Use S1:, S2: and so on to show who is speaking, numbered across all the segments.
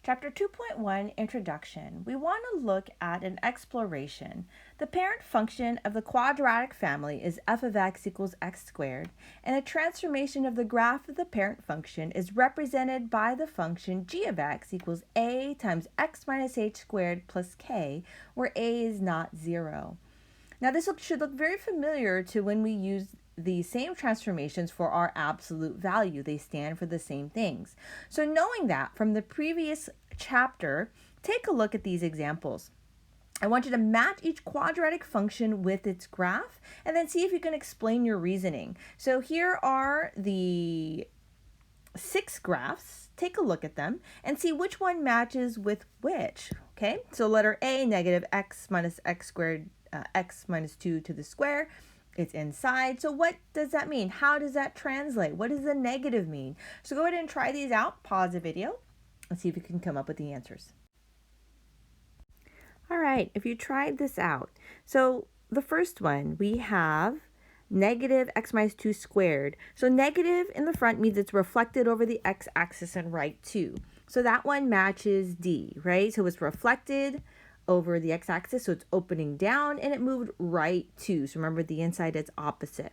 S1: Chapter 2.1 Introduction. We want to look at an exploration. The parent function of the quadratic family is f of x equals x squared, and a transformation of the graph of the parent function is represented by the function g of x equals a times x minus h squared plus k, where a is not 0. Now this should look very familiar to when we use the same transformations for our absolute value. They stand for the same things. So knowing that from the previous chapter, take a look at these examples. I want you to match each quadratic function with its graph and then see if you can explain your reasoning. So here are the 6 graphs. Take a look at them and see which one matches with which. Okay, so letter A, negative x minus x squared, x minus 2 to the square. It's inside. So what does that mean? How does that translate? What does the negative mean? So go ahead and try these out. Pause the video and see if you can come up with the answers. All right, if you tried this out. So the first one, we have negative x minus 2 squared. So negative in the front means it's reflected over the x-axis and right 2. So that one matches D, right? So it's reflected over the x-axis, so it's opening down, and it moved right 2. So remember, the inside is opposite.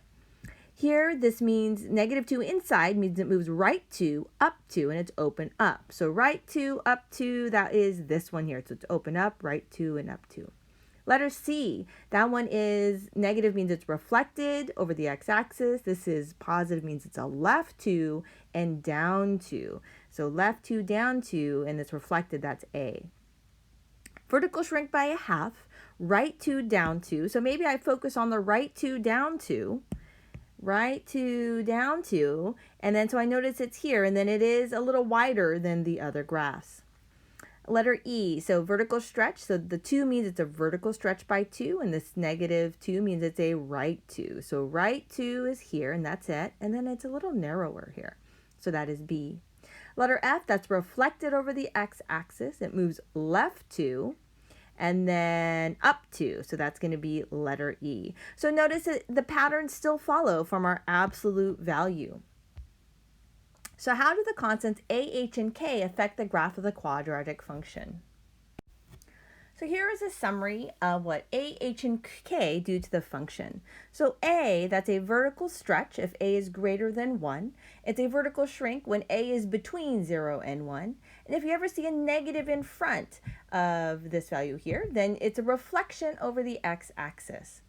S1: Here, this means negative 2 inside means it moves right 2, up 2, and it's open up. So right 2, up 2, that is this one here. So it's open up, right 2, and up 2. Letter C, that one is negative means it's reflected over the x-axis. This is positive means it's a left 2 and down 2. So left 2, down 2, and it's reflected, that's A. Vertical shrink by a half, right 2, down 2. So maybe I focus on the right 2, down 2, right 2, down 2, and then so I notice it's here, and then it is a little wider than the other graphs. Letter E, so vertical stretch, so the 2 means it's a vertical stretch by 2, and this negative 2 means it's a right 2. So right 2 is here, and that's it, and then it's a little narrower here. So that is B. Letter F, that's reflected over the x-axis. It moves left 2 and then up 2. So that's going to be letter E. So notice that the patterns still follow from our absolute value. So how do the constants a, h, and k affect the graph of the quadratic function? So here is a summary of what a, h, and k do to the function. So a, that's a vertical stretch if a is greater than 1. It's a vertical shrink when a is between 0 and 1. And if you ever see a negative in front of this value here, then it's a reflection over the x-axis.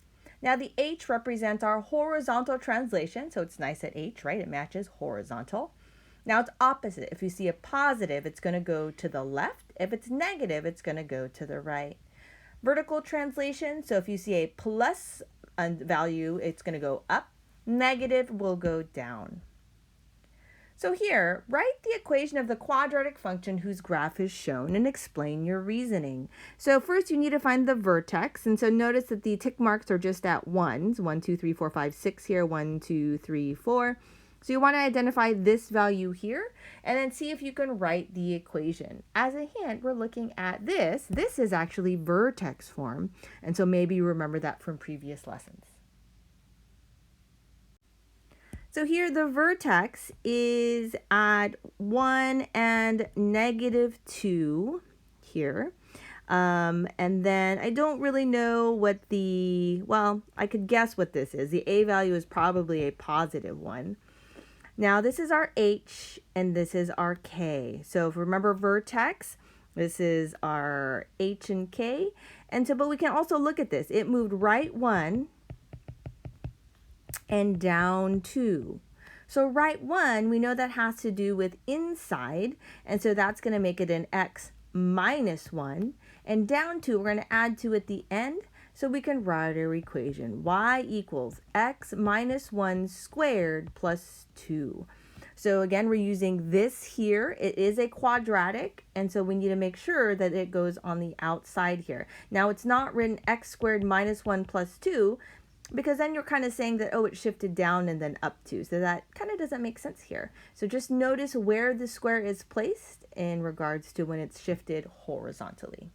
S1: Now the h represents our horizontal translation, so it's nice at h, right? It matches horizontal. Now it's opposite. If you see a positive, it's going to go to the left. If it's negative, it's going to go to the right. Vertical translation, so if you see a plus value, it's going to go up. Negative will go down. So here, write the equation of the quadratic function whose graph is shown and explain your reasoning. So first you need to find the vertex, and so notice that the tick marks are just at 1s. 1, 2, 3, 4, 5, 6 here, 1, 2, 3, 4. So you want to identify this value here and then see if you can write the equation. As a hint, we're looking at this. This is actually vertex form, and so maybe you remember that from previous lessons. So here the vertex is at 1 and negative 2 here. And then I don't really know what I could guess what this is. The a value is probably a positive one. Now this is our h and this is our k. So if remember vertex, this is our h and k. And so, but we can also look at this. It moved right 1 and down 2. So right 1, we know that has to do with inside, and so that's going to make it an x minus 1. And down 2, we're going to add 2 at the end, so we can write our equation. Y equals x minus 1 squared plus 2. So again, we're using this here. It is a quadratic, and so we need to make sure that it goes on the outside here. Now it's not written x squared minus 1 plus 2, because then you're kind of saying that, oh, it shifted down and then up 2. So that kind of doesn't make sense here. So just notice where the square is placed in regards to when it's shifted horizontally.